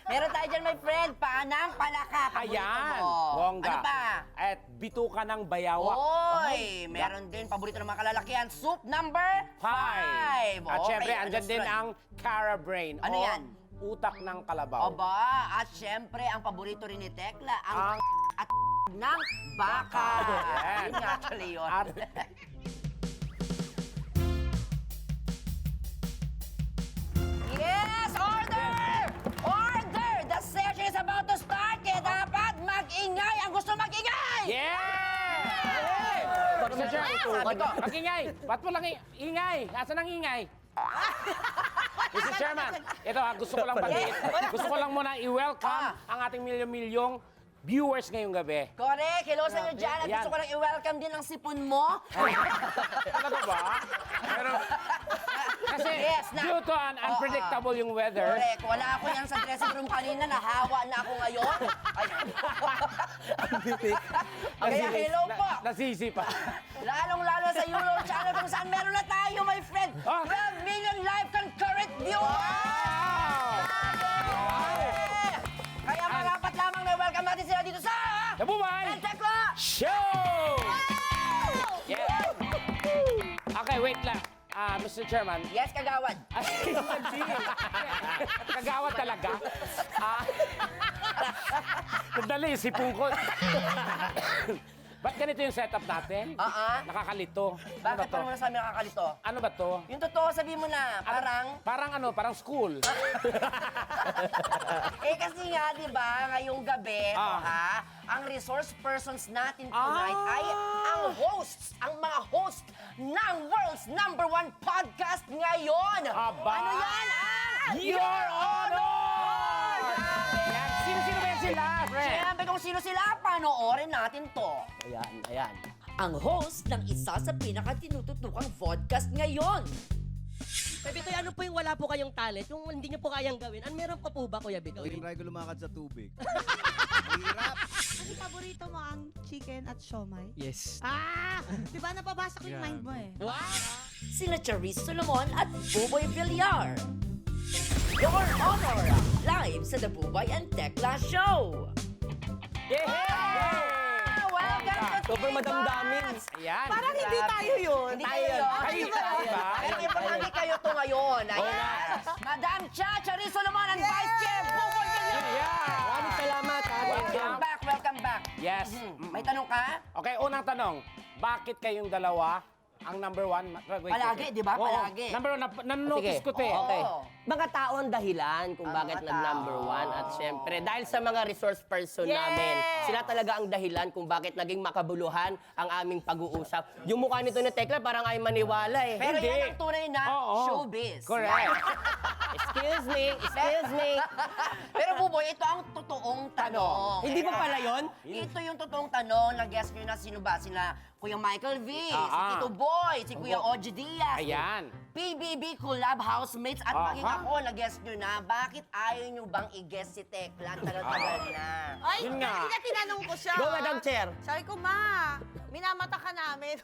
Meron tayo dyan, my friend. Paanang palaka. Paborito Ayan, mo. bongga. Ano pa? At bituka ng bayawa. Oy, meron din paborito ng mga kalalakihan. Soup number 5. 5. At syempre, andyan din ang cara brain. Ano o yan? Utak ng kalabaw. Aba, at syempre, ang paborito rin ni Tekla, ang Ang at ng baka. Yan. Yun nga actually yun. At- Yes, order! Order! The session is about to start, kaya dapat mag-ingay ang gusto mag-ingay! Yeah! Mr. Chair, Sabi ko. mag-ingay. Ba't mo lang ingay? Asan ang ingay? Mr. Chairman, ito gusto ko lang bagiit. Gusto ko lang muna i-welcome ang ating milyong-milyong viewers ngayong gabi. Correct! Hello sa inyo dyan. At Yan. gusto ko lang i-welcome din ang sipon mo. Talaga ba? Pero, kasi Yes, na. due to an unpredictable yung weather, Correct. Wala ako yan sa dressing room kanina. Nahawa na ako ngayon. Kaya hello po. Nasisi pa. Lalong-lalo sa YouTube channel kung saan meron na tayo, my friend. Ah. 12 million live concurrent viewers! Kaya marapat lamang na welcome natin sila dito sa... Nabubay! El Tekla! Show! Yeah. Okay, wait lang. Mr. Chairman. Yes, kagawad. Ay, hindi. Kagawad talaga. Sandali, sipungkot. Ba't ganito yung setup natin? Nakakalito. Bakit pa naman sa amin nakakalito? Ano ba to? Yung totoo, sabihin mo na, Parang school. kasi nga, di ba, ngayong gabi, ang resource persons natin tonight ay ang mga host ng world's #1 podcast ngayon. Aba! Ano yan? Your Honor! Yan. Sino-sino ba yan sila, friend? Siyempre kung sino sila, panoorin natin to. Ayan. Ang host ng isa sa pinakatinututukang podcast ngayon. Kuya Bitoy, ano po yung wala po kayong talent? Yung hindi niyo po kayang gawin? Ano meron pa po ba, Kuya Bitoy? Tinry ko lumakad sa tubig. Ano paborito mo ang chicken at siomay? Yes. Di ba napabasa ko yung mind mo eh? Sina Charisse Solomon at Buboy Villar. Your Honor, live sa The Bubay and Tekla Show. Welcome to Sobrang madamdamin. Yan. Parang hindi tayo yun. Hindi kayo yun. Kayo ba? Pero importante kayo to ngayon. Ayan. Madam Charis Solomon and Vice Chair Buboy Villar. Yeah. Maraming salamat. Welcome back. Yes. May tanong ka? Okay, unang tanong. Bakit kayong dalawa ang #1? Palagi, di ba? Palagi. Number 1, nanonotice ko to eh. Okay. Oo. Mga tao ang dahilan kung bakit mga nag-number tao. 1. At syempre, dahil sa mga resource person namin, sila talaga ang dahilan kung bakit naging makabuluhan ang aming pag-uusap. Yung mukha nito ni Tekla parang ay maniwala eh. Pero Hindi. yan ang tunay na Oo. showbiz. Correct. Excuse me. Pero Buboy, ito ang totoong tanong. Hindi ba pala yun? Ito yung totoong tanong na guess nyo na sino ba? Sila Kuya Michael V, si Tito Boy, si Kuya Oji Diaz. Ayan. PBB Collab Housemates at maging ako na-guess nyo na, bakit ayaw nyo bang i-guess si Tekla? Tagal-tagal na. Ay, Yun nga. kanina tinanong ko siya. Go, Madam Chair. Sabi ko, ma, minamata ka namin.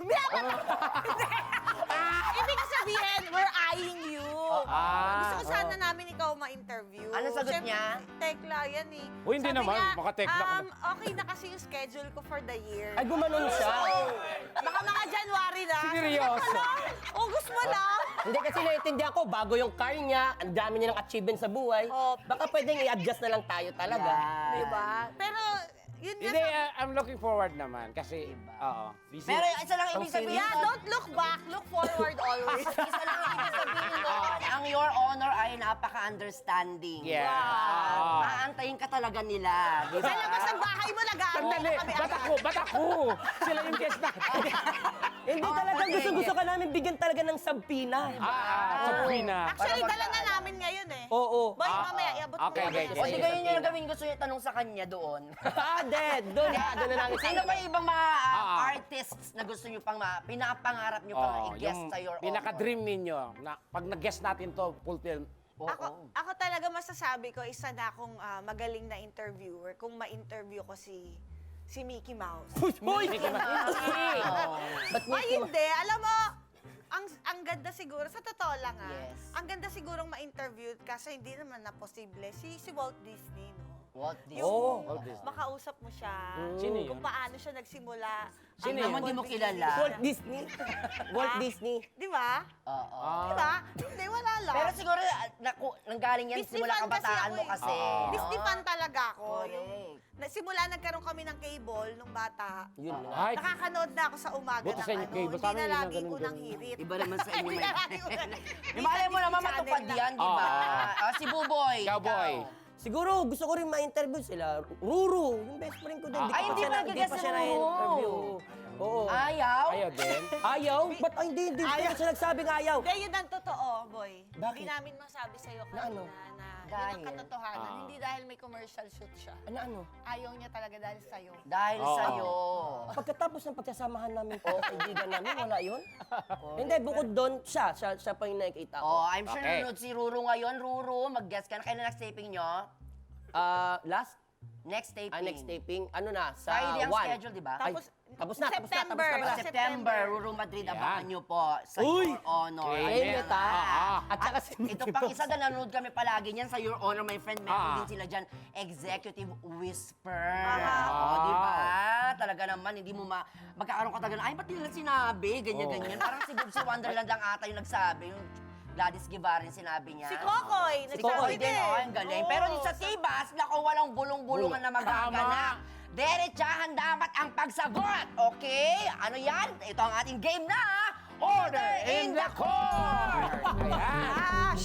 Ibig sabihin, we're eyeing you. Gusto ko sana namin ikaw ma-interview. Ano sagot Siyempre, niya? Tekla, yan eh. Uy, hindi Sabi naman. niya, Baka Tekla ka okay na kasi yung schedule ko for the year. Ay, gumanon siya. Baka mga January na. Seryoso? August mo lang. Hindi kasi naiintindihan ko, bago yung car niya, ang dami niya ng achievement sa buhay. Baka pwedeng i-adjust na lang tayo talaga. Diba? Pero, yun nga Hindi, I'm looking forward naman kasi, oo. busy. Pero isa lang ibig sabihin Yeah, nun, don't look back, look forward always. isa lang ibig sabihin nun, ang Your Honor ay napaka-understanding. Yes. Aantayin ka talaga nila. Di ba? Sa labas ng bahay mo, nag-aano Sandali, kami. ba't ako? Sila yung guest na. Hindi talaga gusto ka namin bigyan talaga ng sampina. Sabrina. Actually, dala na namin ngayon eh. Oo. Boy, mamaya, iabot ko. okay. O di ganyan yung gawin gusto niya tanong sa kanya doon. Dead. Doon na namin. Sino ba yung ibang mga artists na gusto niyo pang pinapangarap niyo pang i-guest sa Your Honor? Pinaka-dream ninyo, na pag nag-guest natin to, fulfill. Ako talaga masasabi ko, isa na akong magaling na interviewer kung ma-interview ko si Mickey Mouse. Uy! Mickey Mouse. Ba't Ay, hindi. Alam mo, ang ganda siguro, sa totoo lang Yes. ang ganda sigurong ma-interview kasi hindi naman na posible si Walt Disney, no? Walt Disney. Walt Disney. Makausap mo siya. Sino yun? Kung paano siya nagsimula. Sino Ang yun? Hindi mo Walt kilala. Walt Disney. Walt Disney. Di ba? Oo. Di ba? Hindi, wala lang. Pero siguro, nanggaling yan Disney simula fan kasi kabataan ako mo eh. kasi. Disney fan talaga ako. Correct. Simula nagkaroon kami ng cable nung bata. Yun nga. Ay, Nakakanood na ako sa umaga Buti ng sa inyo, ano. cable. Hindi Sa amin, na yun ang laging ganun, unang ganun. hirit. Iba naman sa inyo. Hindi na laging unang Di malay mo naman Disney matupad Channel yan, di ba? Si Buboy. Cowboy. ikaw. Siguro gusto ko rin ma-interview sila. Ruru, yung best friend ko din. Ay, hindi pa magagas pa si siya Ruru. na-interview. Oo. Ayaw? Ayaw din. Ayaw? Ba't hindi Ayaw. siya nagsabing ayaw? Hindi, yun ang totoo, boy. Bakit? Hindi namin masabi sa'yo Na ano? kanina na yun Dahil? ang katotohanan. Ah. Hindi dahil may commercial shoot siya. Ano? Ayaw niya talaga dahil sa'yo. Dahil Oo. sa'yo. Pagkatapos ng pagsasamahan namin po, kaibigan namin, wala yun? Hindi, bukod doon, siya pa yung nakikita Oh, ko. I'm sure Okay. nanonood si Ruru ngayon. Ruru, mag-guess ka na. Kailan next taping nyo? Last? Next taping. Next taping, ano na, sa Friday ang 1. schedule, di ba? Tapos, na. September. September, Ruru Madrid, abangan Yan. nyo po sa Uy! Your Honor. Okay. Ayan Ayun, ta. nga. At saka si Ito pang isa na nanonood kami palagi niyan sa Your Honor, my friend. Meron Ah. din sila dyan, Executive Whisper. Ah. Oh, di ba? Talaga naman, hindi mo magkakaroon ka talaga, ay, ba't nila sinabi? Ganyan-ganyan. Parang si Bubsy Wonderland lang ata yung nagsabi. Yung Gladys Guevara yung sinabi niya. Si Kokoy. Si nagsabi Kokoy din, oh, ang galing. Oo. Pero din sa Tibas, naku, walang bulong-bulungan na magaganap. Diretsahan dapat ang pagsagot, okay? Ano yan? Ito ang ating game na Order in the Court! Ayan.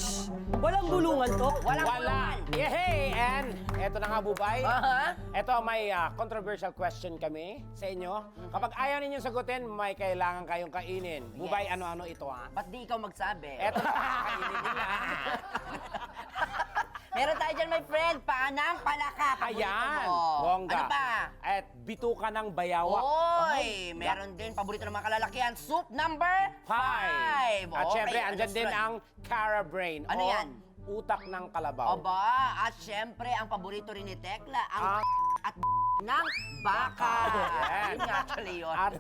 Walang bulungan to? Walang Wala. bulungan. Yehey! And eto na nga, Bubay. Aha. Ito, may controversial question kami sa inyo. Kapag ayaw ninyong sagutin, may kailangan kayong kainin. Bubay, Yes. ano-ano ito, ha? Ba't di ikaw magsabi? Eto na kakainin nila. Meron tayo dyan, my friend, paanang palaka. Paborito Ayan, mo. bongga. Ano pa? At bituka ng bayawak. Oy, meron din, paborito ng mga kalalakihan, soup number 5. 5. At syempre, andyan din ang cara brain. Ano o yan? utak ng kalabaw. Aba, at syempre, ang paborito rin ni Tekla, ang Ang at ng baka. Yan. Yun nga actually yun. At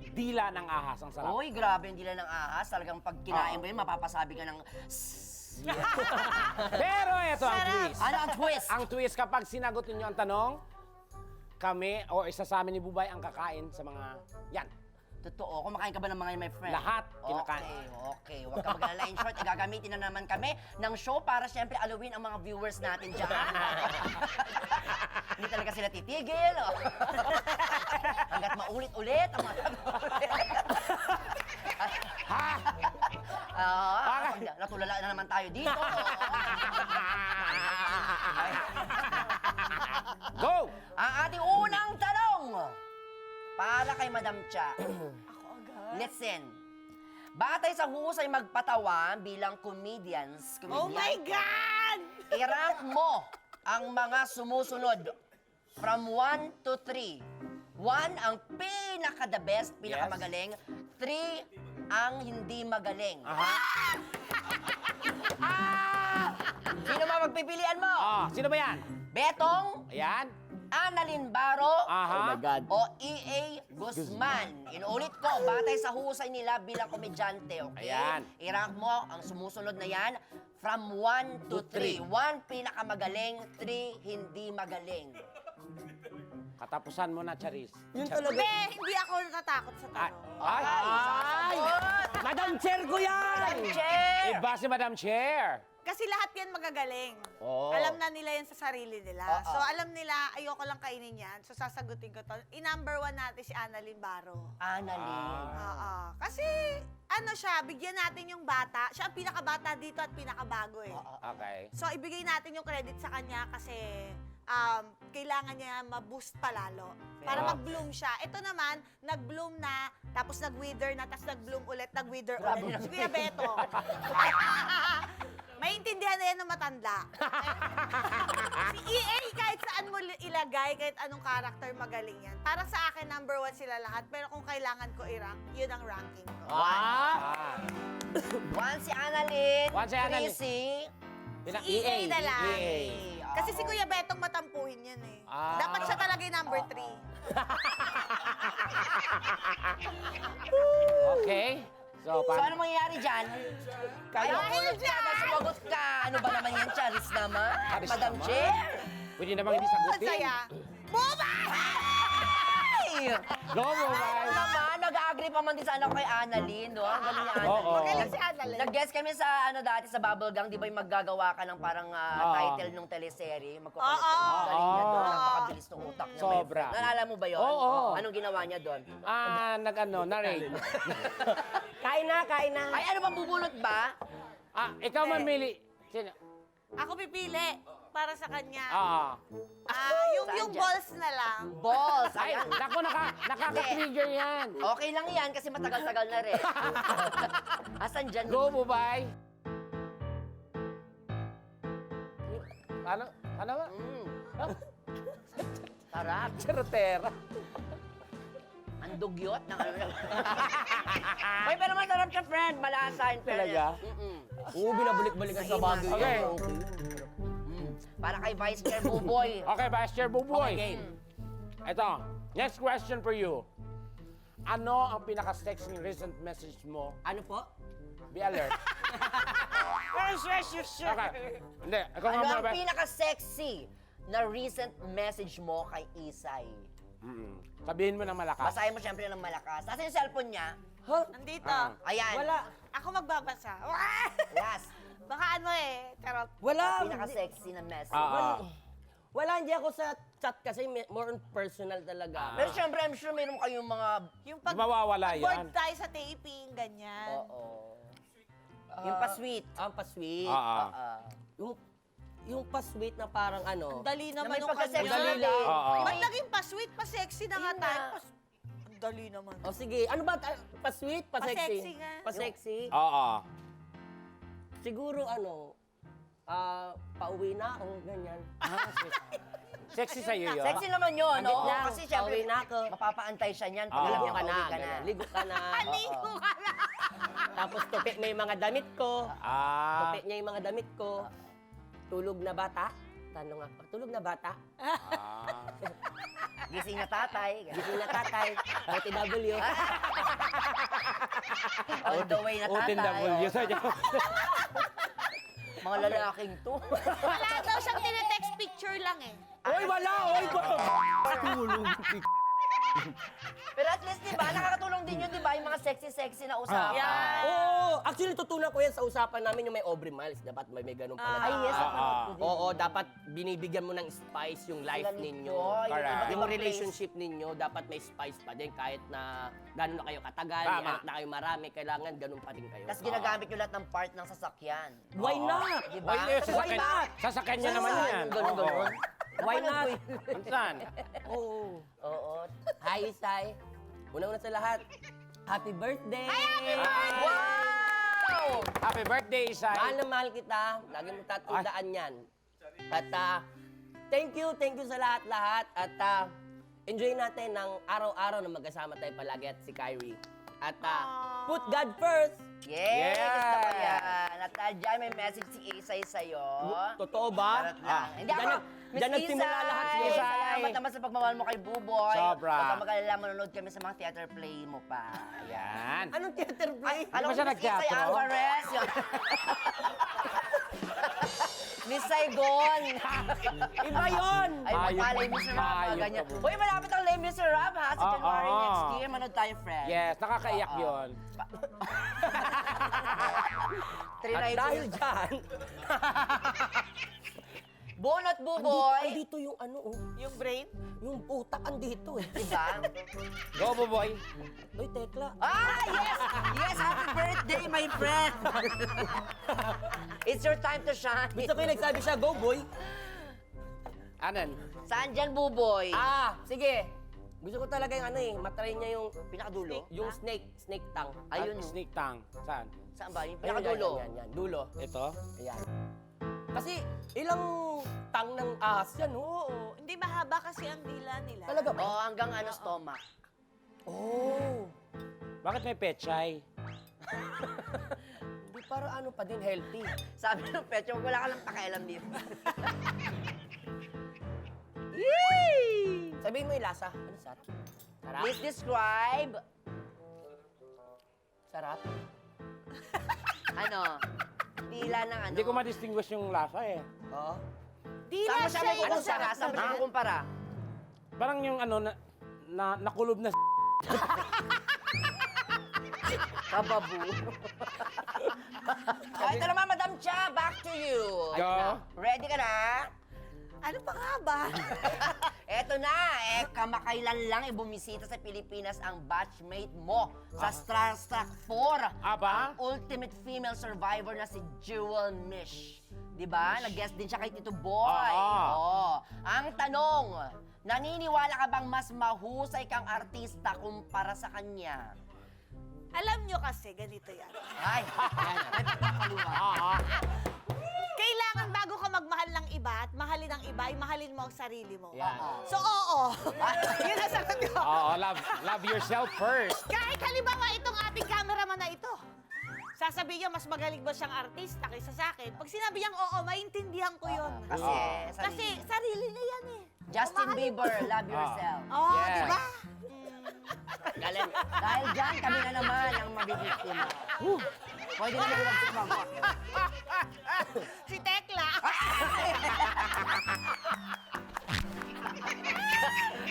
dila ng ahas. Ang sarap. Uy, grabe, hindi lang ng ahas. Talagang pag kinain mo yun, mapapasabi ka ng... Pero ito ang twist. Ano ang twist? Ang twist, kapag sinagot ninyo ang tanong, kami o isa sa amin ni Bubay ang kakain sa mga yan. Totoo. Kumakain ka ba ng mga yun, my friend? Lahat kinakain. Okay. Huwag ka mag-alala. In short, gagamitin na naman kami ng show para syempre alawin ang mga viewers natin dyan. Hindi talaga sila titigil. Oh. Hanggat maulit-ulit ang mga natulala na naman tayo dito. Go! Ang ating unang tanong para kay Madam Cha. Listen. Batay sa husay magpatawa bilang comedians, Oh my God! i-rank mo ang mga sumusunod from 1 to 3. 1 ang pinaka-the best, pinakamagaling. 3 ang hindi magaling. Sino ba magpipilian mo? Sino ba yan? Betong, Ayan. Annalyn Baro, Aha. Oh my God. o E.A. Guzman. Inuulit ko, batay sa husay nila bilang komedyante, okay? Ayan. I-rank mo ang sumusunod na yan from 1 to 3. 1 pinakamagaling, 3 hindi magaling. Katapusan mo na, Charis. Yun talaga. Hindi, hindi ako natatakot sa Ay! tanong. Ay! Madam Chair ko yan! Che! Iba si Madam Chair. Kasi lahat yan magagaling. Oo. Alam na nila yan sa sarili nila. Oo. So, alam nila, ayoko lang kainin yan. So, sasagutin ko to. I-number 1 natin si Annalyn Baro. Annalyn. Oo. Kasi, ano siya, bigyan natin yung bata. Siya ang pinakabata dito at pinakabago eh. Okay. So, ibigay natin yung credit sa kanya kasi kailangan niya ma-boost palalo para Yeah. mag-bloom siya. Ito naman, nag-bloom na, tapos nag-wither na, tapos nag-bloom ulit, nag-wither Grabe ulit. naman. Si Kuya Beto. Maintindihan na yan ng matanda. Si EA, kahit saan mo ilagay, kahit anong character, magaling yan. Para sa akin, number 1 sila lahat. Pero kung kailangan ko i-rank, yun ang ranking ko. Ah! 1 si Annalyn. One si Annalyn. 3 si... Si EA na lang. EA. Kasi si Kuya Betong matampuhin yan eh. Ah. Dapat siya talaga yung number 3. Okay. So, So, ano mangyayari dyan? Kayo. Dahil dyan! Sumagot ka! Ano ba naman yan, Charis naman? Charis Madam naman. Chair? Pwede namang hindi Ang sagutin. saya. Bumay! Go, Ano Bubay. naman, nag-agree pa man din sana ako kay Annalyn, no? Ang galing ni Annalyn. Oo. Magaling si Annalyn. Nag-guest kami sa dati sa Bubble Gang, di ba yung maggagawa ka ng parang title ng teleserye? Magkukulit Oo. Ang galing niya doon, Oo. napakabilis ng utak niya. my Sobra. friend. Naalala mo ba yun? Oo. Anong ginawa niya doon? Narrate. Kain na. Ay, ano bang bubulot ba? Ikaw mamili. Sino? Ako pipili para sa kanya. Oo. Yung balls na lang. Balls! Ay, Ayan. naku, nakaka-trigger yan. Okay lang yan kasi matagal-tagal na rin. Asan dyan? Go, Bubay. Ano ba? Sarap. Charotera. Ang dugyot ng ano lang. Ay, pero masarap siya, friend. Malasa, in fairness. Talaga? Oo, binabalik-balikan sa bagay. Okay. Para kay Vice Chair Buboy. Okay, Vice Chair Buboy. Okay, game. Ito, next question for you. Ano ang pinaka-sexy recent message mo? Ano po? Be alert. Okay. Hindi, ikaw nga Ano muna ang ba? pinaka-sexy na recent message mo kay Isay? Sabihin mo ng malakas. Basahin mo siyempre ng malakas. Asan yung cellphone niya? Nandito. Ayan. Wala. Ako magbabasa. Last. Baka ano eh. Charot. Wala. Pinaka-sexy na message. Wala, hindi ako sa chat kasi more on personal talaga. Pero siyempre, I'm sure mayroon kayong mga... Yung pag Mawawala board yan. tayo sa taping, ganyan. Oo. Yung pa-sweet. Ang pa-sweet. Yung pa-sweet na parang ano. Ang dali Na naman may nung pagka-sexy kanya. na lang. Ba't naging pa-sweet, pa-sexy na nga Yun tayo? na. Ang dali naman. O sige, ano ba? Pa-sweet? Pa-sexy? Pa-sexy nga. Pa-sexy? Oo. Siguro ano, pauwi na ako, ganyan. Sexy sa'yo yun? Sexy naman yun, Andit oo. lang, Kasi siyempre, pauwi na ako. mapapaantay siya niyan pag alam Ligo niya ka na, pauwi ka na. ganyan. Ligo ka na. Aligo ka na. Tapos tupi na yung mga damit ko. Ah. Tupi niya yung mga damit ko. Tulog na bata? Tanong ako, tulog na bata? Gising na tatay. Gising na tatay. OTW. All the way na tatay. OTW oo. sa'yo. Mga lalaking to. Wala daw siyang tinetext picture lang eh. Oy, wala! Oy, tulog. Pero at least, di ba, nakakatulong din yun, di ba, yung mga sexy-sexy na usapan. Yan. Oo! Actually, tutunan ko yan sa usapan namin yung may Aubrey Miles. Dapat may ganun pala. Ay, yes, napanood ko din. Oo, dapat binibigyan mo ng spice yung life Sila ninyo. Correct. Correct. Yung relationship ninyo, dapat may spice pa din. Kahit na gano'n na kayo katagal, Tama. may anak na kayo marami, kailangan ganun pa din kayo. Tapos ginagamit yung lahat ng part ng sasakyan. Why not? Di ba? Why, Why not? sasakyan niya naman yan. Ganun. Why not? Saan? Oo. Oo. Hi, Isay. Una-una sa lahat, happy birthday! Wow! Happy birthday, Isay. Mahal na mahal kita. Lagi mo tatandaan yan. At thank you sa lahat-lahat. At enjoy natin ng araw-araw na magkasama tayo palagi at si Kyrie. At put God first. Yes! Yes! Gusto ko yan. At dyan may message si Isay sa'yo. Totoo ba? Charot lang. Hindi ako, Miss Diyan nagsimula Isay! lahat, Miss Isay. Salamat naman sa pagmamahal mo kay Buboy. Sobra. Huwag kang mag-alala, manonood kami sa mga theater play mo pa. Yan. Anong theater play? Alam ba mo siya si Miss Isay nagteatro? Alvarez? Yun. Miss Saigon. Iba yun! Ay, magpalay Miss Rap, mga Hayop ganyan. ka po. Uy, malapit ang lay Miss Rap, ha? Sa January Oo. next year, manood tayo, friend. Yes, nakakaiyak yun. At dahil dyan, Bonot Buboy. andito yung ano, Yung brain? yung utak andito eh. Diba? Go, Buboy. Uy, Tekla. Ah, yes! Yes, happy birthday, my friend! It's your time to shine. Gusto ko yung nagsabi siya, go boy. Anan? Saan dyan, Buboy? Sige. Gusto ko talaga yung ano eh, matry niya yung Pinakadulo? yung snake tongue. Ayun, yung Snake tang. Saan? saan ba? Yung Ayun, pinakadulo? Yan. Dulo. Ito? Ayan. Kasi ilang tang ng ahas yan, oh. Oo. Hindi mahaba kasi ang dila nila. Talaga ba? Oo, hanggang ano, stomach. Oh. Bakit may pechay? Hindi para ano pa din, healthy. Sabi ng Petro, wala ka lang pakialam dito. Sabihin mo yung lasa. Ano sa? Sarap. Please describe Sarap. Ano? Dila ng ano? Hindi ko ma-distinguish yung lasa eh. Oo. Dila Saan mo siya siya yung makukumpara? sarap Saan mo siya naman. makukumpara? Parang yung ano, nakulob na Kababu. Ay, ito naman, Madam Cha, back to you. Go. Ready ka na? Ano pa nga ba? Eto na, kamakailan lang bumisita sa Pilipinas ang batchmate mo sa Starstruck 4. Aba? Ang ultimate female survivor na si Jewel Mish. Diba? Nag-guest din siya kay Tito Boy. Oo. Ang tanong, naniniwala ka bang mas mahusay kang artista kumpara sa kanya? Alam nyo kasi, ganito yan. Ay, kaliwa. Kailangan bago ka magmahal ng iba at mahalin ng iba, ay mahalin mo ang sarili mo. Yan. So, oo. Yun ang sagot ko. Oo, love yourself first. Kahit halimbawa itong ating cameraman na ito, sasabihin niya mas magaling ba siyang artista kaysa sa akin. Pag sinabi niyang oo, maintindihan ko yun. Kasi sarili niya yan eh. Justin Mahalin- Bieber, love yourself. Oo, Yes. di ba? Galing. Dahil dyan, kami na naman ang mabibiktima. Pwede na naman sumagot. Si Tekla.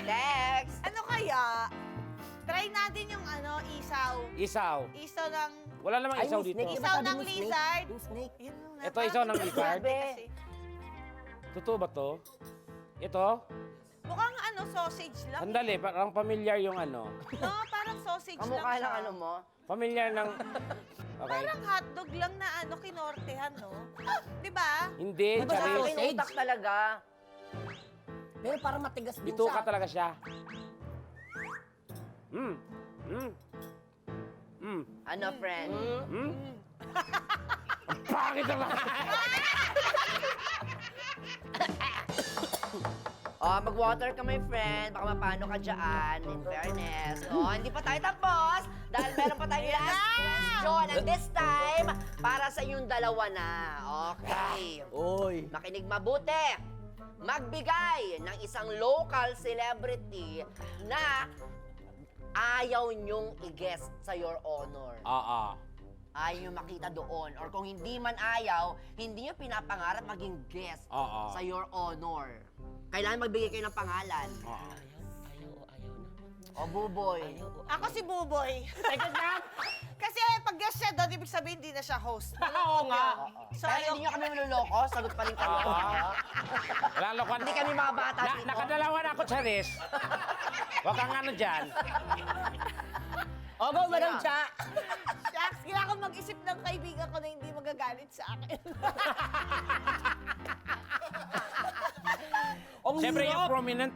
Next! Ano kaya? Try natin yung isaw. Isaw. Isaw ng... Wala namang Ay, isaw yung dito. snake. Isaw Sabi ng mo snake? lizard. Yung snake. Yun nga, Ito, parang isaw ng hindi lizard? pwede kasi. Totoo ba to? Ito? Mukhang sausage lang. Sandali, parang familiar yung ano. No, parang sausage lang Kamukha siya. ng ano mo? Familiar ng... Okay. Parang hotdog lang na kinortehan, no? Di ba? Hindi, Di ba Sa Sausage? akin, Charis. utak talaga. Pero parang matigas din Bituka siya. talaga siya. Mm. Mm. Mm. Ano, friend? Mm. Ang pangit naman. Mag-water ka, my friend. Baka mapano ka dyan, in fairness. Hindi pa tayo tapos. Dahil meron pa tayong last question. And this time, para sa inyong dalawa na. Okay. Oy. Makinig mabuti. Magbigay ng isang local celebrity na ayaw nyong i-guest sa Your Honor. Oo. Ayaw nyo makita doon. Or kung hindi man ayaw, hindi nyo pinapangarap maging guest Oo. sa Your Honor. Kailangan magbigay kayo ng pangalan. Oo. Ayaw na. O, Buboy. Ako si Buboy. Teka na. Kasi pag guest siya doon, ibig sabihin hindi na siya host. Oo nga. So, Pero ayaw, hindi nyo kami maluloko, sagot pa rin kayo. Lalo ka Hindi kami mga bata dito. Nakadalawa na ako, Charis. Huwag kang ano dyan. O, go, Madam Cha. shucks, kailangan mag-isip ng kaibigan ko na hindi magagalit sa akin. Ang Siyempre yung hirap. prominent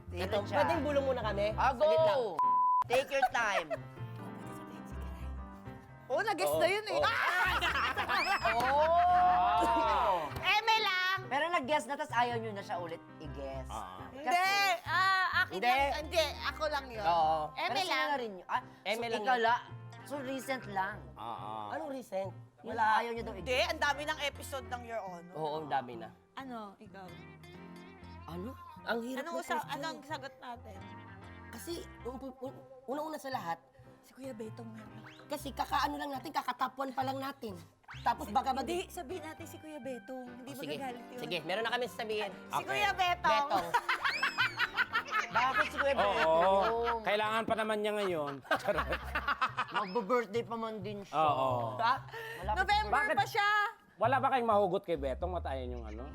Sino Ito, siya? pwedeng bulong muna kami? Go! Saglit lang. Take your time. Oo, nag-guest na yun eh. Oh! Eme lang! Pero nag-guess na, tapos ayaw nyo na siya ulit i-guess. Hindi, akin Hindi. lang. Hindi, ako lang yun. Oo. Eme Pero sino lang. na rin yun? Eme so lang ikaw yun. So recent lang. Oo. Anong recent? Wala. Ayaw nyo daw Hindi, i-guess. ang dami ng episode ng Your Honor. Oo, ang dami na. Ano, ikaw? Ano? Ang hirap ng question. Anong sagot natin? Kasi, una-una sa lahat, Si Kuya Betong meron. kasi kakaano lang natin, kakatapuan pa lang natin. Tapos baka Hindi, sabihin natin si Kuya Betong. Hindi Sige, magagalit yun. sige, meron na kami sasabihin. Si Kuya Betong. Betong. Bakit si Kuya Oo. Betong? Kailangan pa naman niya ngayon. Charot. Magbo-birthday pa man din siya. Oo. Ha? Malapit November Bakit? pa siya. Wala ba kayong mahugot kay Betong? Matayan yung ano?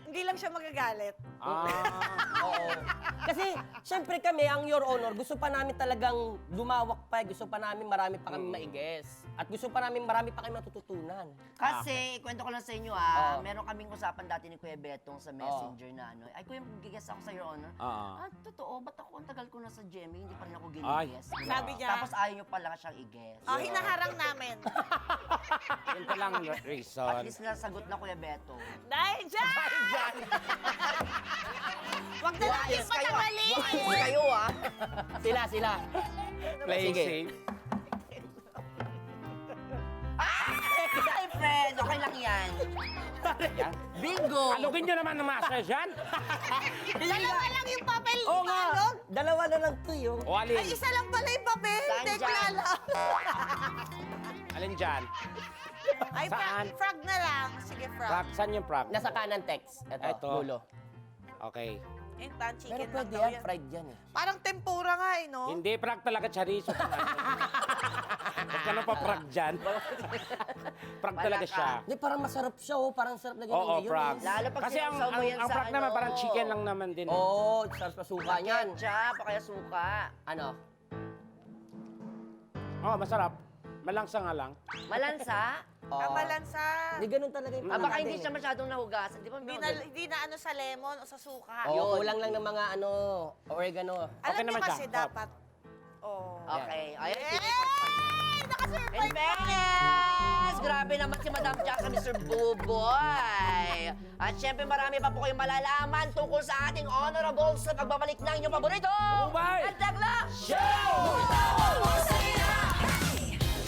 Hindi lang siya magagalit. Oo. Kasi, syempre kami, ang Your Honor, gusto pa namin talagang lumawak pa. Gusto pa namin marami pa kami maigess. At gusto pa namin marami pa kami matututunan. Kasi, ikwento ko lang sa inyo Oo. meron kaming usapan dati ni Kuya Betong sa Messenger na ano. Ay, Kuya, mag-guess ako sa Your Honor. Oo. Totoo, ba't ako ang tagal ko na sa Gemmy, hindi pa rin ako Ay. gini-guess? Sabi niya. Tapos ayaw nyo pala siyang i-guess. Hinaharang namin. Yun pa lang At reason. least nasagot na Kuya Betong. Dahil dyan! Huwag na natin Wais kayo, patagalin! Wais kayo, Sila. Play Sige. safe. Ay, friend, okay lang yan. Yan. Bingo! Alugin nyo naman ng master dyan. Dalawa lang yung papel. Oo nga. Alok. Dalawa na lang to yun. O alin? Ay, isa lang pala yung papel. Saan Tekla dyan? lang. Alin dyan? Ay, Saan? frog na lang. Sige, frog. Frog, saan yung frog? Nasa kanan text. Ito, Ito. dulo. Okay. Eh, tan Pero chicken lang pwede daw yan, yan. fried yan eh. Parang tempura nga eh, no? Hindi, frog talaga, chorizo. Huwag ka na pa frog dyan. Frog talaga Wala ka. siya. Hindi, parang masarap siya oh. Parang sarap lagyan ng Oo, mayonnaise. frog. Lalo pag Kasi ang, sinawsaw mo ang, yan ang sa frog naman, ano. parang chicken lang naman din. Oo, sarap sa suka niyan. Ketchup, o kaya suka. Ano? Oo, masarap. Malangsa nga lang. Malansa? Oo. Ang malansa. Hindi ganun talaga yung Ah, baka natin hindi eh. siya masyadong nahugasan. Di ba? Hindi na ano sa lemon o sa suka. Oo, kulang lang ng mga ano, oregano. Alam Okay niyo naman kasi siya. dapat. Oh. Okay. Ayun, Yay! Nakasurvive In fairness, grabe naman si Madam Jack sa Mr. Buboy. At syempre marami pa po kayong malalaman tungkol sa ating honorables sa pagbabalik ng inyong paborito. Buboy! At Tekla Show!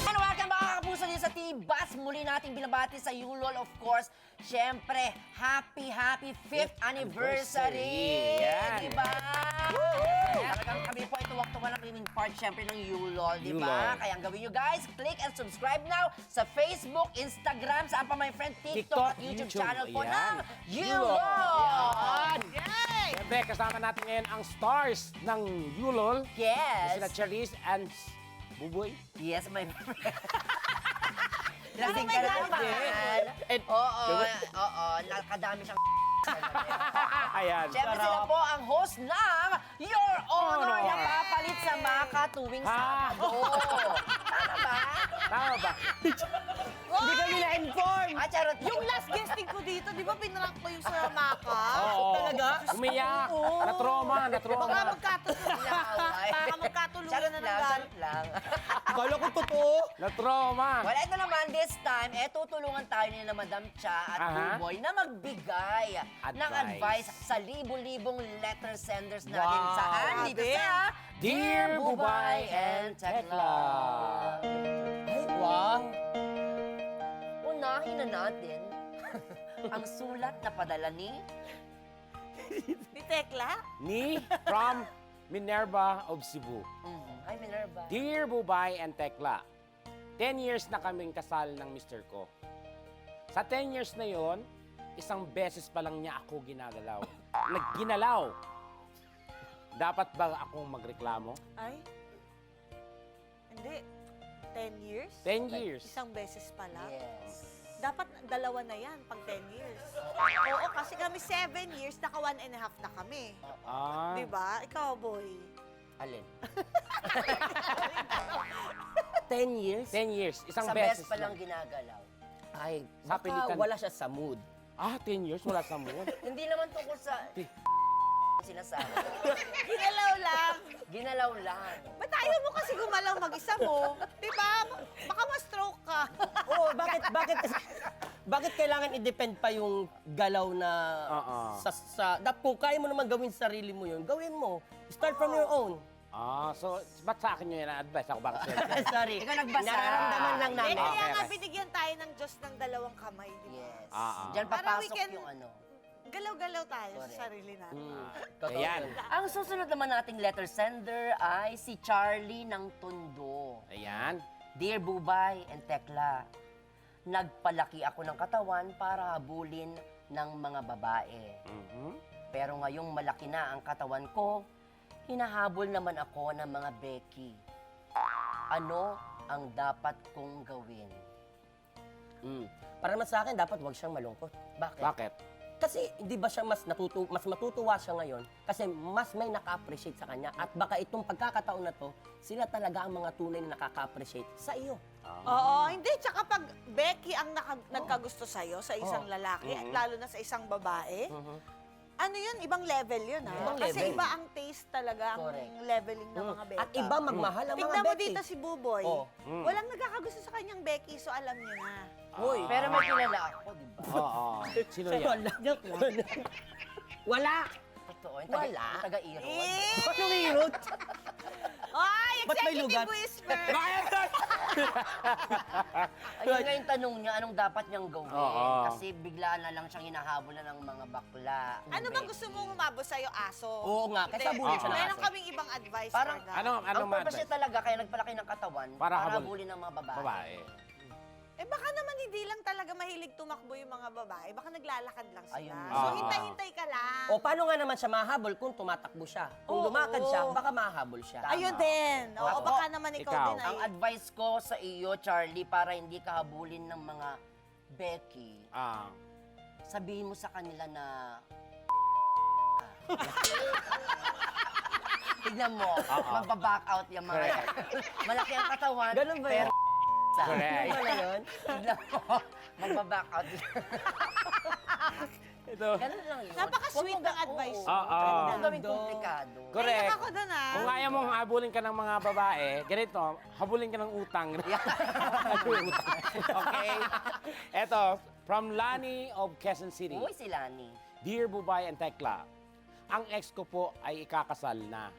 And welcome mga kapuso din sa T-Bus. Muli nating binabati sa Yulol, of course. Syempre, happy 5th anniversary! Yan. Diba? Talagang kami po ay tuwak-tuwa ng riming part, syempre, ng Yulol, diba? Yulol. Kaya ang gawin nyo guys, click and subscribe now sa Facebook, Instagram, saan pa my friend, TikTok, TikTok, at YouTube YouTube. channel po Ayan. ng Yulol. Yulol! Yay! Siyempre, kasama natin ngayon ang stars ng Yulol. Yes! Sila Charisse and Buboy. Yes, my friend. Lasing may ka na gama. naman. Oo, nakadami siyang Ayan. Siyempre sila po ang host ng Your Honor Honor. na papalit sa Maka tuwing Ha? Sabado. Tama ba? Tama ba? Hindi kami na-inform! Ah, charot. Yung last guesting ko dito, di ba pinrank ko yung sa Maka? Oo. Talaga? Umiyak. Na-trauma. Baka magkatulugan. Baka magkatulugan Charot na ng lang, galit. charot lang. Akala ko totoo. Na-trauma. Well, ito naman, this time, tutulungan tayo ni na Madam Cha at Aha. Buboy na magbigay ng advice sa libo-libong letter senders natin. Wow. Saan? Dito Grabe. sa Dear Bubay and Tekla. Ay, wow. Unahin na natin ang sulat na padala ni Ni Tekla? Ni from Minerva of Cebu. Ay, Minerva. Dear Bubay and Tekla, 10 years na kaming kasal ng mister ko. Sa 10 years na yon, isang beses pa lang niya ako ginagalaw. Nagginalaw. Dapat ba akong magreklamo? Ay? Hindi. 10 years? 10 years. Isang beses pala. Yes. Dapat dalawa na yan pag 10 years. Oo, kasi kami 7 years, naka 1.5 na kami. Ah. Di ba? Ikaw, boy. Alin? 10 years? 10 years. Isang Sa beses best pa lang lang. ginagalaw. Ay, Sa baka pilitan. wala siya sa mood. Ah, 10 years? Wala sa mood. Hindi naman tungkol sa sinasabi. Ginalaw lang. Ginalaw lang. Ba't ayaw mo kasi gumalaw mag-isa mo? Di ba? Baka ma-stroke ka. Oo, bakit kailangan i-depend pa yung galaw na Oo. kung kaya mo naman gawin sa sarili mo yun, gawin mo. Start from your own. Ah, so ba't sa akin yun yung advice? Ako baka sa'yo. Sorry. Ikaw nagbasa. Nararamdaman lang Eh, namin. kaya Okay, nga okay. binigyan tayo ng Diyos ng dalawang kamay, di ba? Yes. Ah. Diyan Para we papasok can- yung ano. Galaw-galaw tayo Correct. sa sarili natin. Totoo Ayan. yun. Ang susunod naman nating letter sender ay si Charlie ng Tondo. Ayan. Dear Bubay and Tekla, nagpalaki ako ng katawan para habulin ng mga babae. Mhm. Pero ngayong malaki na ang katawan ko, hinahabol naman ako ng mga Becky. Ano ang dapat kong gawin? Para naman sa akin, dapat wag siyang malungkot. Bakit? Bakit? Kasi hindi ba siya mas matutuwa siya ngayon kasi mas may naka-appreciate sa kanya at baka itong pagkakataon na to, sila talaga ang mga tunay na nakaka-appreciate sa iyo. Oo, hindi. Tsaka pag Becky ang nagkagusto sa'yo, sa isang lalaki, Mhm. at lalo na sa isang babae, ano yun? Ibang level yun, ha? Ibang Kasi level. iba ang taste talaga, ang Correct. leveling ng mga Becky. At iba magmahal ang mga Tignan mo Becky. dito si Buboy. Oh. Walang nagkakagusto sa kanyang Becky, so alam niyo na. Hoy, Pero may kilala ako, di ba? Oo. Sino yan? wala. Wala. Totoo. Yung Wala. taga-irod. Eh! Anong hirot? Ay, Ba't may executive lugar? whisper. Ayun nga yung tanong niya, anong dapat niyang gawin? Oo. Kasi bigla na lang siyang hinahabol ng mga bakla. Ano bang gusto mong umabot sa'yo, aso? Oo nga, kasi Hindi. habulin siya ng Meron aso. kaming ibang advice Parang, for that. Ano ang purpose ma-advise? niya talaga, kaya nagpalaki ng katawan, Para para habol- habulin ng mga babae. Babae. Eh baka naman hindi lang talaga mahilig tumakbo yung mga babae. Baka naglalakad lang sila. Ayun. So Ah. hintay-hintay ka lang. O paano nga naman siya mahabol kung tumatakbo siya? Kung Oo. lumakad siya, baka mahabol siya. Ayun din. Oo, Ako, baka naman ikaw, ikaw. din ay. Ang advice ko sa iyo, Charlie, para hindi ka habulin ng mga Becky, sabihin mo sa kanila na... Tignan mo, magbaback out yung mga yan. Malaki ang katawan, Ganun ba yun? pero Correct. Ano ba yun? tignan mo, magbaback out. Ito. Ganun lang yun. Napaka-sweet ng advice. Oo. Oo. Huwag mo gawing komplikado. Correct. Naiyak ako dun, ah. Kung ayaw mong habulin ka ng mga babae, ganito, habulin ka ng utang. Habulin utang. Okay? Ito, from Lani of Quezon City. Uy, si Lani. Dear Bubay and Tekla, ang ex ko po ay ikakasal na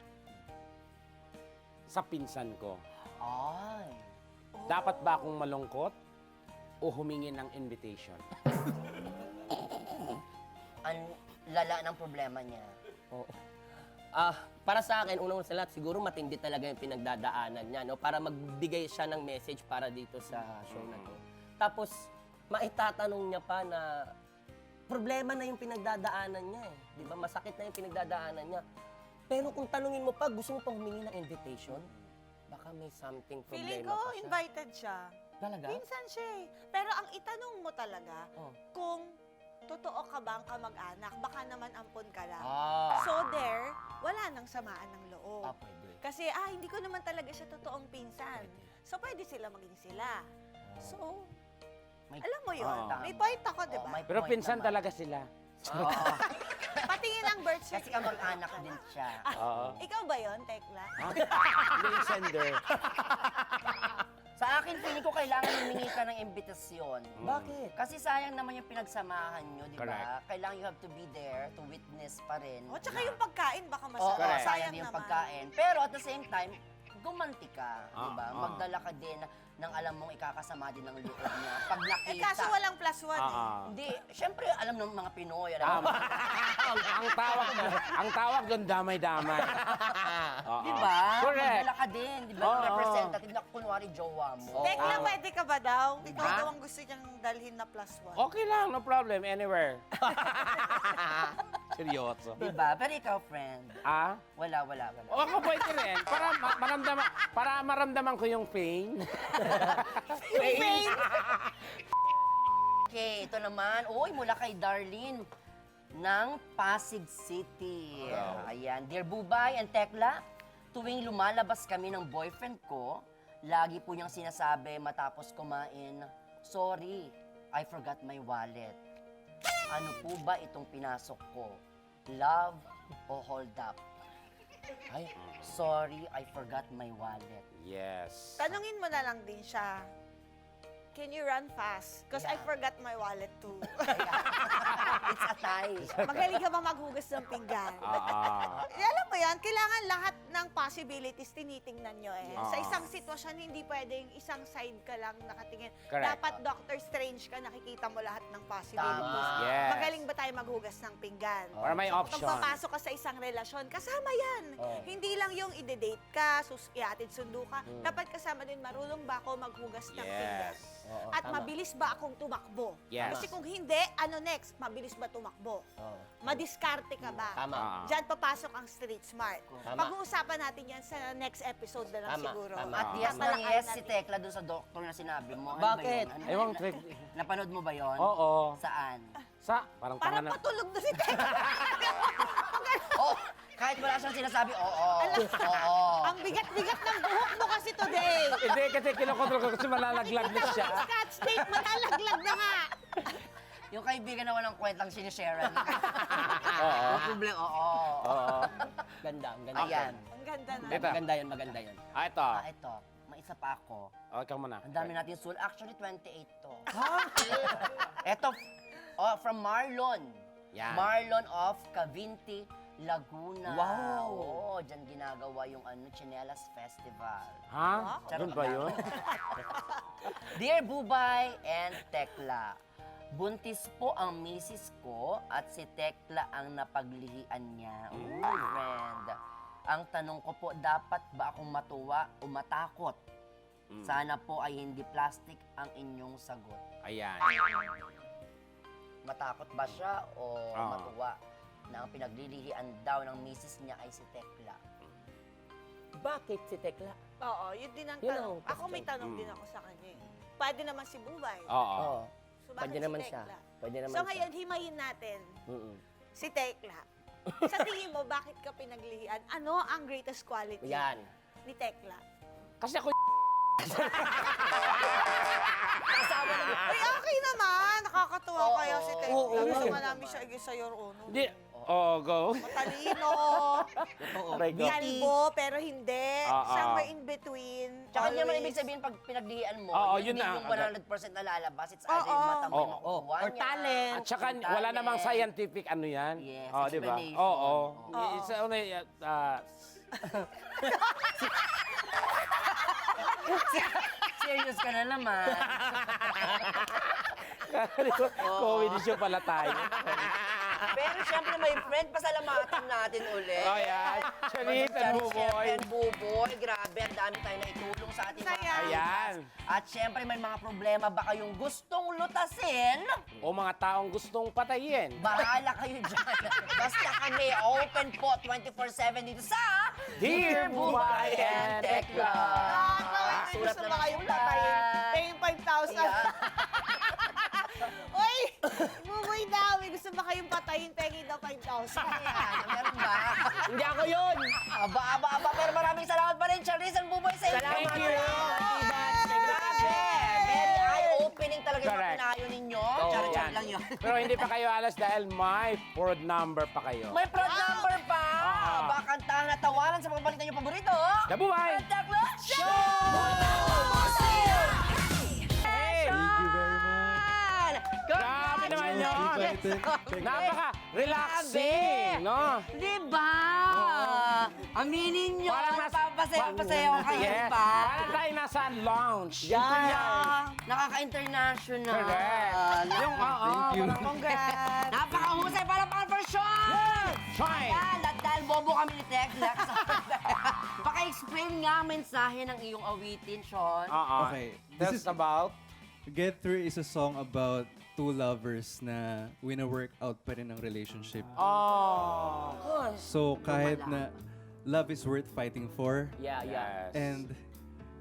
sa pinsan ko. Ay. Dapat ba akong malungkot o humingi ng invitation? Ang lala ng problema niya. Oo. Para sa akin, unang sa lahat, siguro matindi talaga yung pinagdadaanan niya, no? Para magbigay siya ng message para dito sa show na to. Tapos, maitatanong niya pa na problema na yung pinagdadaanan niya eh. Di ba? Masakit na yung pinagdadaanan niya. Pero kung tanungin mo pa, gusto mo pang humingi ng invitation, baka may something problema Feeling ko, pa siya. invited siya. Talaga? Minsan siya eh. Pero ang itanong mo talaga, Oh. kung totoo ka bang kamag-anak, baka naman ampon ka lang. Ah. So there, wala nang samaan ng loob. Pwede. Kasi, hindi ko naman talaga siya totoong pinsan. So, pwede sila maging sila. So, May- alam mo yun, Oo. may point ako, di Oo, ba? may Pero point pinsan naman. talaga sila. Oo. Patingin ang birth Kasi certificate. kamag-anak din siya. Oo. Ikaw ba yun, Tekla? Hindi yung sender. Sa akin, feeling ko kailangan humingi ka ng imbitasyon. Bakit? Kasi sayang naman yung pinagsamahan nyo, di ba? Correct. Kailangan you have to be there to witness pa rin. O, tsaka yung pagkain, baka Oo, masarap. Correct. sayang din yung naman. pagkain. Pero at the same time, gumanti ka, di ba? Ah, ah. Magdala ka din ng alam mong ikakasama din ng loob niya. Pag nakita. Kaso walang plus one eh. Hindi, syempre alam ng mga Pinoy, alam Tama. mo. ang tawag doon damay-damay. Oo. Di ba? Correct. Magdala ka din, di ba? Oo. Representative na kunwari jowa mo. Tekla, pwede ka ba daw? Ikaw Ha? daw ang gusto niyang dalhin na plus one. Okay lang, no problem, anywhere. Seryoso. Di ba? Pero ikaw, friend, wala. O ako pwede rin, para maramdaman ko yung pain. Okay, ito naman. Uy, mula kay Darlene ng Pasig City. Ayan. Dear Bubay and Tekla, tuwing lumalabas kami ng boyfriend ko, lagi po niyang sinasabi matapos kumain, sorry, I forgot my wallet. Ano po ba itong pinasok ko? Love o hold up? Ay, sorry, I forgot my wallet. Yes. Tanungin mo na lang din siya. Can you run fast? Because I Yeah. forgot my wallet too. It's a tie. Magaling ka ba maghugas ng pinggan? Alam mo yan, kailangan lahat ng possibilities tinitingnan nyo eh. Sa isang sitwasyon, hindi pwedeng isang side ka lang nakatingin. Correct. Dapat Doctor Strange ka, nakikita mo lahat ng possibilities. Tama. Yes. Magaling ba tayo maghugas ng pinggan? Para may Pag option. papasok ka sa isang relasyon, kasama yan. Hindi lang yung ide-date ka, iatid sundo ka. Dapat kasama din, marunong ba ako maghugas ng pinggan? Yes. At mabilis ba akong tumakbo? Yes. Kasi kung hindi, ano next? Mabilis ba tumakbo? Madiskarte ka ba? Tama. Diyan papasok ang street smart. Tama. Pag-uusapan natin yan sa next episode na lang Tama, siguro. tama. At yes na Tatalakayin yes si natin. Tekla doon sa doktor na sinabi mo. Ano Bakit? Ba yun? Ewan, Trek. Napanood mo ba yon? Oo. Saan? Parang Parang tanga na. patulog na si Tekla. Oh, kahit wala siyang sinasabi, oo. Oo. Ang bigat-bigat ng buhok mo kasi today. Hindi, kasi kinokontrol ko kasi malalaglag na siya. Scotch tape, malalaglag na nga. Yung kaibigan na walang kwentang sinisharean. Oo. Yung problema, oo. Oo. Ganda, ang ganda. Ayan. Ang ganda na. Ito. Maganda yun, maganda yun. Ito. Ito, may isa pa ako. Ikaw muna. Ang dami natin soul. Actually, 28 to. Ito, from Marlon. Yan. Marlon of Cavinti, Laguna. Wow. Oo, dyan ginagawa yung Chinelas Festival. Ha? Charot Doon ba lang. yun? Dear Bubay and Tekla, buntis po ang misis ko at si Tekla ang napaglihian niya. Uy, friend. Ang tanong ko po, dapat ba akong matuwa o matakot? Sana po ay hindi plastic ang inyong sagot. Ayan. Matakot ba siya o Oo. matuwa na ang pinaglilihian daw ng misis niya ay si Tekla? Bakit si Tekla? Oo, yun din ang Yun tanong. ang Ako may question. tanong din ako sa kanya eh. Pwede naman si Bubay. Oo. Oo. So, bakit Pwede si naman siya. Tekla? Pwede naman So siya. ngayon, himayin natin Mm-mm. si Tekla. Sa tingin mo, bakit ka pinaglihian? Ano ang greatest quality Yan. ni Tekla? Kasi ako Kasama na Ay, okay naman. Nakakatuwa Oo. kaya si Tekla. Oo. Gusto nga namin siya igis sa your own. Hindi. Oh, go. Matalino. Aray, go. Kalbo, pero hindi. Oo. Somewhere in between. Tsaka hindi naman Always. ibig sabihin pag pinaglihian mo, Oo, yun yun din na. yung 100% na lalabas. It's either Oo. yung mata mo yung Oo. makukuha Or niya. talent. At saka yung wala talent. namang scientific ano yan. Yes, Oh, di ba? explanation. Oo. Oo. It's only Serious ka na naman. comedy show pala tayo. Pero syempre, my friend, pasalamatan natin ulit. Oh, yan. Charit and Buboy. And Buboy. Grabe, ang dami tayo na itulong sa ating Saya. Ayan. At syempre, may mga problema ba kayong gustong lutasin? O mga taong gustong patayin. Bahala kayo dyan. Basta kami, open po 24/7 dito sa Dear Bubay and Tekla. May Sulat gusto na ba ng kayong sulat. patayin? Paying 5,000. Yeah. Uy! Buboy daw. May gusto ba kayong patayin? Paying daw 5,000. Ayan, meron ba? Hindi ako yun! Aba. Pero maraming salamat pa rin, Charisse and Buboy, sa inyo. Thank you. Grabe. Very eye-opening talaga yung Correct. pinayo ninyo. Oo, Charot yan. lang yun. Pero hindi pa kayo alas dahil may Ford number pa kayo. May proud number pa. Oo. Baka kantahan at tawanan sa pagbalik niyo paborito. The Bubay! Tekla Show! Hey! Thank you very much. Grabe naman yun. Napaka-relaxing, no? Diba? Aminin nyo. Parang mas- Papasayaw kayo, Yes. diba? Parang tayo nasa lounge. Yan. Nakaka-international. Correct. Yung, oo. Thank you. Congrats! Napakahusay para for Sean! Try. Ayan, at dahil bobo kami ni Tekla. Paka-explain nga ang mensahe ng iyong awitin, Sean. Okay, That's this is- about... Get Through is a song about two lovers na wina-work out pa rin ang relationship. Oh. So kahit na love is worth fighting for, Yeah. Yes. and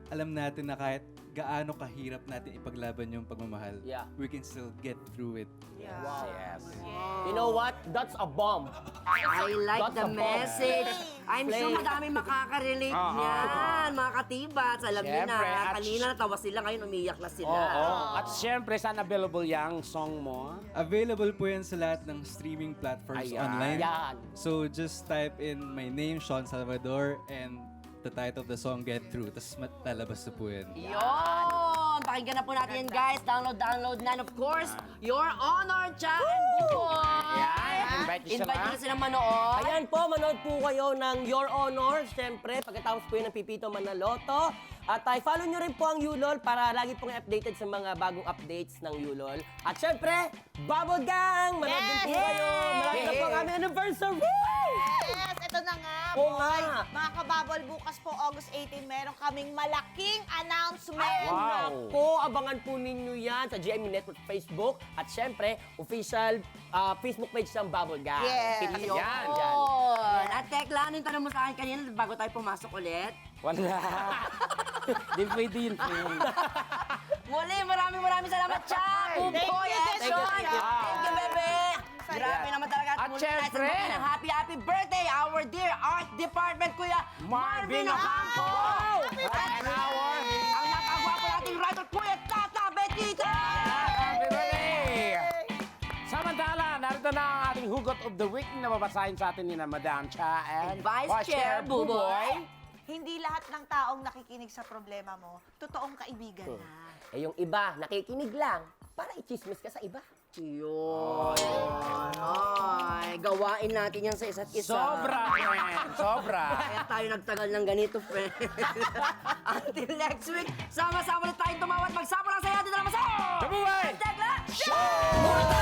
alam natin na kahit gaano kahirap natin ipaglaban yung pagmamahal, Yeah. we can still get through it. Yeah. Yes. You know what? That's a bomb. I like Lots the of message. I'm sure Flame. madami makaka-relate Oo. niyan, mga katibats. Alam niyo na, Siyempre, at- kanina natawa sila, ngayon umiyak na sila. Oo. At syempre, saan available yung song mo? Available po yan sa lahat ng streaming platforms Ayan. online. Yan. So just type in my name, Sean Salvador, and the title of the song, Get Through. Tapos lalabas na po yan. Yun! Pakinggan na po natin yan, guys. Download na. And of course, Your Honor, Cha and Buboy! Yan. Invite niyo Invite sila. niyo sila manood. Ayan po, manood po kayo ng Your Honor. Siyempre, pagkatapos po yun ng Pipito Manaloto. At follow nyo rin po ang Yulol para lagi pong updated sa mga bagong updates ng Yulol. At siyempre, Bubble Gang! Manood din po Yes! kayo. Malapit na po ang aming anniversary! Yes, ito na nga. Oo boy. nga. Mga kababol, bukas po, August 18, meron kaming malaking announcement. Wow. Po, abangan po ninyo yan sa GMA Network Facebook. At syempre, official Facebook page ng Bubble Gang. Yes. Kita Yun. yan. Yun! At Tekla, ano yung tanong mo sa akin kanina bago tayo pumasok ulit? Wala. Di pwede yun. Muli, maraming salamat, Cha! Buboy you, and Thank you, Sean! Cha. Thank you, bebe! Grabe naman talaga. At muli syempre, natin ng happy birthday, our dear art department, Kuya Marvin Ocampo! At ang napakagwapo nating writer, Kuya Tata Betita! Happy birthday! Samantala, narito na ang ating hugot of the week na babasahin sa atin ni na Madam Cha and Vice Chair Buboy. Hindi lahat ng taong nakikinig sa problema mo, totoong kaibigan na. Eh yung iba, nakikinig lang para i-chismis ka sa iba. Yun. Ay, gawain natin yan sa isa't isa. Sobra, friend. Sobra. Kaya tayo nagtagal ng ganito, friend. Until next week, sama-sama ulit tayong tumawat. Magsama lang sa dito naman sa... Kabuhay! Tekla Show! More